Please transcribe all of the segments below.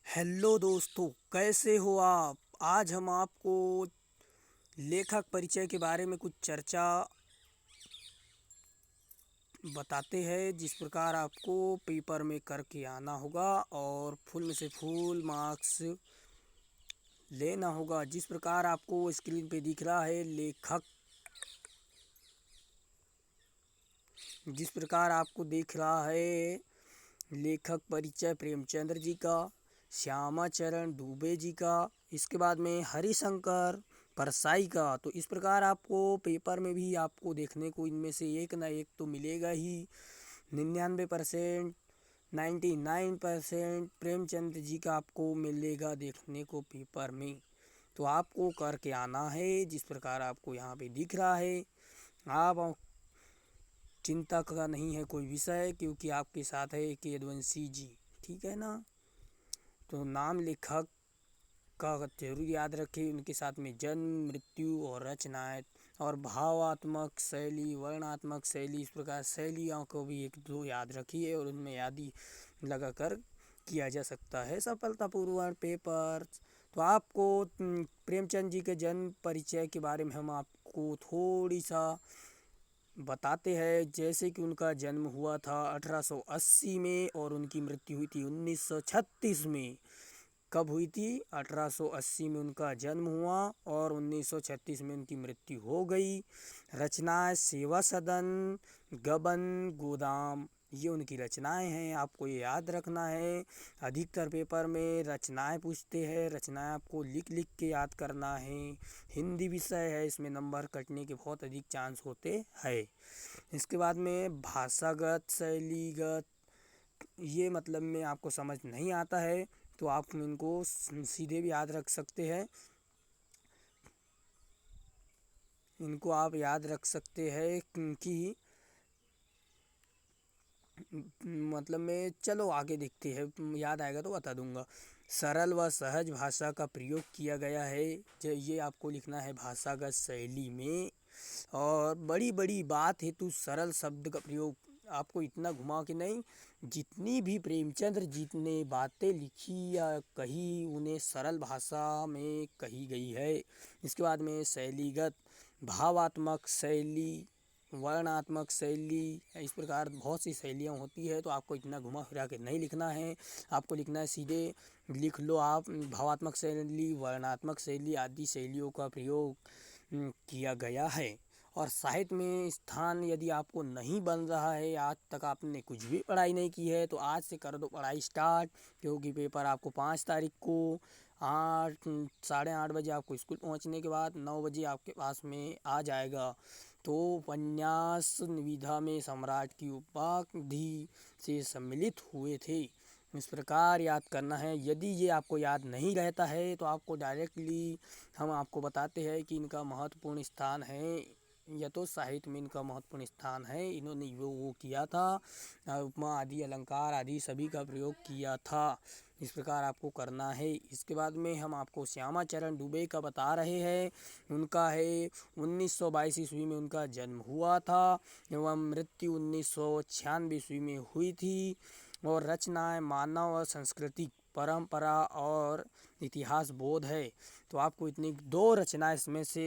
Hello दोस्तों, कैसे हो आप। आज हम आपको लेखक परिचय के बारे में कुछ चर्चा बताते हैं, जिस प्रकार आपको पेपर में करके आना होगा और फुल में से फुल मार्क्स लेना होगा। जिस प्रकार आपको स्क्रीन पे दिख रहा है जिस प्रकार आपको दिख रहा है लेखक परिचय प्रेमचंद्र जी का, श्यामा चरण दुबे जी का, इसके बाद में हरिशंकर परसाई का। तो इस प्रकार आपको पेपर में भी आपको देखने को इनमें से एक ना एक तो मिलेगा ही। 99%, 99% प्रेमचंद जी का आपको मिलेगा देखने को पेपर में। तो आपको करके आना है, जिस प्रकार आपको यहाँ पे दिख रहा है। आप चिंता का नहीं है कोई विषय, क्योंकि आपके साथ है के यदुवंशी जी। ठीक है ना। तो नाम लेखक का जरूर याद रखें, उनके साथ में जन्म, मृत्यु और रचनाएं और भावात्मक शैली, वर्णात्मक शैली, इस प्रकार शैलियों को भी एक दो याद रखिए और उनमें यादी लगाकर किया जा सकता है सफलतापूर्वक पेपर। तो आपको प्रेमचंद जी के जन्म परिचय के बारे में हम आपको थोड़ी सा बताते हैं। जैसे कि उनका जन्म हुआ था 1880 में और उनकी मृत्यु हुई थी 1936 में। कब हुई थी? 1880 में उनका जन्म हुआ और 1936 में उनकी मृत्यु हो गई। रचनाएं सेवा सदन, गबन, गोदाम, ये उनकी रचनाएं हैं। आपको ये याद रखना है। अधिकतर पेपर में रचनाएं पूछते हैं, रचनाएं आपको लिख लिख के याद करना है। हिंदी विषय है, इसमें नंबर कटने के बहुत अधिक चांस होते हैं। इसके बाद में भाषागत, शैलीगत, ये मतलब में आपको समझ नहीं आता है तो आप इनको सीधे भी याद रख सकते हैं। इनको आप याद रख सकते हैं कि मतलब में, चलो आगे देखते हैं, याद आएगा तो बता दूंगा। सरल व सहज भाषा का प्रयोग किया गया है, जो ये आपको लिखना है भाषागत शैली में। और बड़ी बड़ी बात हेतु सरल शब्द का प्रयोग, आपको इतना घुमा के नहीं, जितनी भी प्रेमचंद्र जी ने बातें लिखी या कही उन्हें सरल भाषा में कही गई है। इसके बाद में शैलीगत, भावात्मक शैली, वर्णात्मक शैली, इस प्रकार बहुत सी शैलियाँ होती है। तो आपको इतना घुमा फिरा के नहीं लिखना है, आपको लिखना है सीधे लिख लो आप भावात्मक शैली, वर्णात्मक शैली आदि शैलियों का प्रयोग किया गया है। और साहित्य में स्थान यदि आपको नहीं बन रहा है, आज तक आपने कुछ भी पढ़ाई नहीं की है, तो आज से कर दो पढ़ाई स्टार्ट। क्योंकि पेपर आपको 5 तारीख को 8, 8:30 बजे आपको स्कूल पहुंचने के बाद 9 बजे आपके पास में आ जाएगा। तो उपन्यास निविदा में सम्राट की उपाधि से सम्मिलित हुए थे। इस प्रकार याद करना है। यदि ये आपको याद नहीं रहता है तो आपको डायरेक्टली हम आपको बताते हैं कि इनका महत्वपूर्ण स्थान है, या तो साहित्य में इनका महत्वपूर्ण स्थान है। इन्होंने वो किया था, उपमा आदि, अलंकार आदि सभी का प्रयोग किया था। इस प्रकार आपको करना है। इसके बाद में हम आपको श्यामा चरण दुबे का बता रहे हैं। उनका है 1922 ईस्वी में उनका जन्म हुआ था एवं मृत्यु 1996 ईस्वी में हुई थी। और रचनाएं मानव और संस्कृति, परंपरा और इतिहास बोध है। तो आपको इतनी दो रचनाएं इसमें से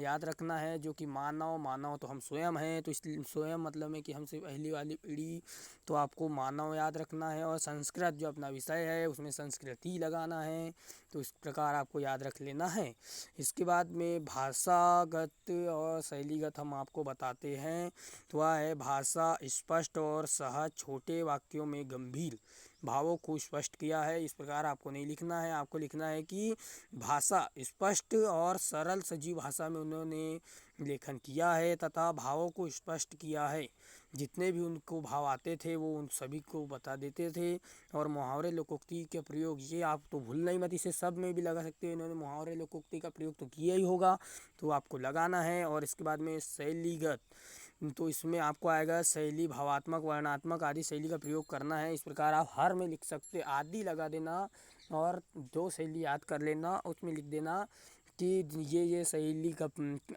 याद रखना है, जो कि मानव, मानव तो हम स्वयं हैं, तो इसलिए स्वयं मतलब है कि हमसे पहली वाली पीढ़ी, तो आपको मानव याद रखना है। और संस्कृत जो अपना विषय है उसमें संस्कृति लगाना है। तो इस प्रकार आपको याद रख लेना है। इसके बाद में भाषागत और शैलीगत हम आपको बताते हैं। तो वह है भाषा स्पष्ट और सहज, छोटे वाक्यों में गंभीर भावों को स्पष्ट किया है। इस प्रकार आपको नहीं लिखना है, आपको लिखना है कि भाषा स्पष्ट और सरल सजीव भाषा में उन्होंने लेखन किया है तथा भावों को स्पष्ट किया है। जितने भी उनको भाव आते थे वो उन सभी को बता देते थे। और मुहावरे लोकोक्ति के प्रयोग, ये आप तो भूलना ही मत, इसे सब में भी लगा सकते हो। इन्होंने मुहावरे लोकोक्ति का प्रयोग तो किया ही होगा, तो आपको लगाना है। और इसके बाद में शैलीगत, तो इसमें आपको आएगा शैली, भावात्मक, वर्णात्मक आदि शैली का प्रयोग करना है। इस प्रकार आप हर में लिख सकते, आदि लगा देना और दो शैली याद कर लेना, उसमें लिख देना कि ये शैली का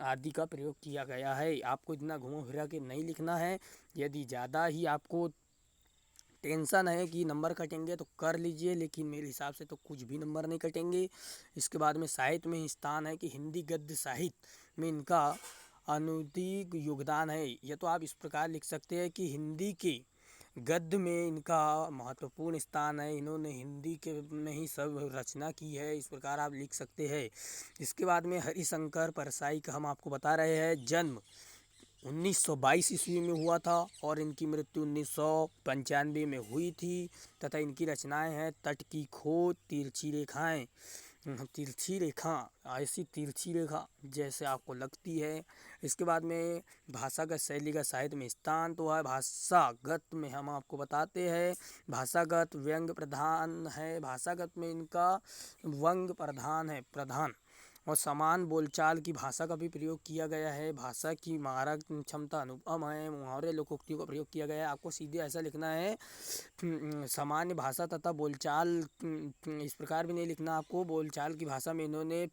आदि का प्रयोग किया गया है। आपको इतना घुमा फिरा के नहीं लिखना है। यदि ज़्यादा ही आपको टेंशन है कि नंबर कटेंगे तो कर लीजिए, लेकिन मेरे हिसाब से तो कुछ भी नंबर नहीं कटेंगे। इसके बाद में साहित्य में स्थान है कि हिंदी गद्य साहित्य में इनका अनूठिक योगदान है। यह तो आप इस प्रकार लिख सकते हैं कि हिंदी के गद्य में इनका महत्वपूर्ण स्थान है, इन्होंने हिंदी के में ही सब रचना की है, इस प्रकार आप लिख सकते हैं। इसके बाद में हरिशंकर परसाई का हम आपको बता रहे हैं जन्म 1922 ईस्वी में हुआ था और इनकी मृत्यु 1995 में हुई थी तथा इनकी रचनाएं हैं तट की खोज, तिरछी रेखाएं, तिरछी रेखा, ऐसी तिरछी रेखा जैसे आपको लगती है। इसके बाद में भाषागत शैलीगत साहित्य में स्थान तो है। भाषागत में हम आपको बताते हैं, भाषागत व्यंग प्रधान है, भाषागत में इनका व्यंग प्रधान है, प्रधान और समान बोलचाल की भाषा का भी प्रयोग किया गया है। भाषा की मारक क्षमता अनुपम है, मुहावरे लोकोक्तियों का प्रयोग किया गया है। आपको सीधे ऐसा लिखना है सामान्य भाषा तथा बोलचाल, इस प्रकार भी नहीं लिखना आपको। बोलचाल की भाषा में इन्होंने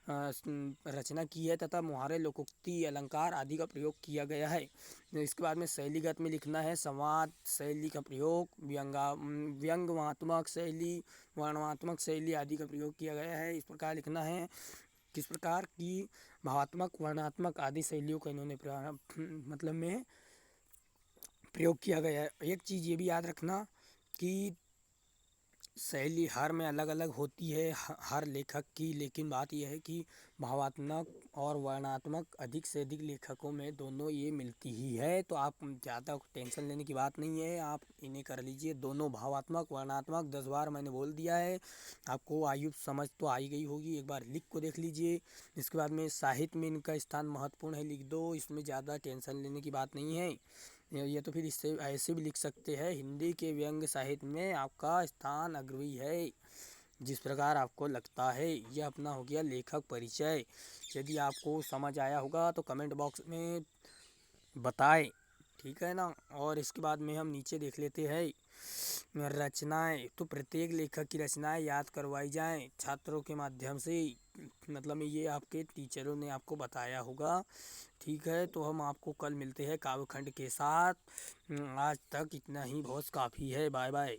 रचना की है तथा मुहावरे लोकोक्ति अलंकार आदि का प्रयोग किया गया है। इसके बाद में शैलीगत में लिखना है संवाद शैली का प्रयोग, व्यंग्यात्मक शैली, वर्णनात्मक शैली आदि का प्रयोग किया गया है। इस प्रकार लिखना है किस प्रकार की भावात्मक वर्णनात्मक आदि शैलियों का इन्होंने मतलब में प्रयोग किया गया है। एक चीज़ ये भी याद रखना कि शैली हर में अलग अलग होती है हर लेखक की, लेकिन बात यह है कि भावात्मक और वर्णनात्मक अधिक से अधिक लेखकों में दोनों ये मिलती ही है। तो आप ज़्यादा टेंशन लेने की बात नहीं है, आप इन्हें कर लीजिए दोनों, भावात्मक वर्णनात्मक 10 बार मैंने बोल दिया है। आपको आयु समझ तो आई गई होगी, एक बार लिख को देख लीजिए। इसके बाद में साहित्य में इनका स्थान महत्वपूर्ण है, लिख दो, इसमें ज़्यादा टेंशन लेने की बात नहीं है। ये तो फिर इससे ऐसे भी लिख सकते हैं हिंदी के व्यंग साहित्य में आपका स्थान अग्रणी है, जिस प्रकार आपको लगता है। यह अपना हो गया लेखक परिचय। यदि आपको समझ आया होगा तो कमेंट बॉक्स में बताएं, ठीक है ना। और इसके बाद में हम नीचे देख लेते हैं रचनाएं। तो प्रत्येक लेखक की रचनाएं याद करवाई जाएं छात्रों के माध्यम से, मतलब ये आपके टीचरों ने आपको बताया होगा, ठीक है। तो हम आपको कल मिलते हैं काव्यखंड के साथ। आज तक इतना ही बहुत काफ़ी है। Bye bye.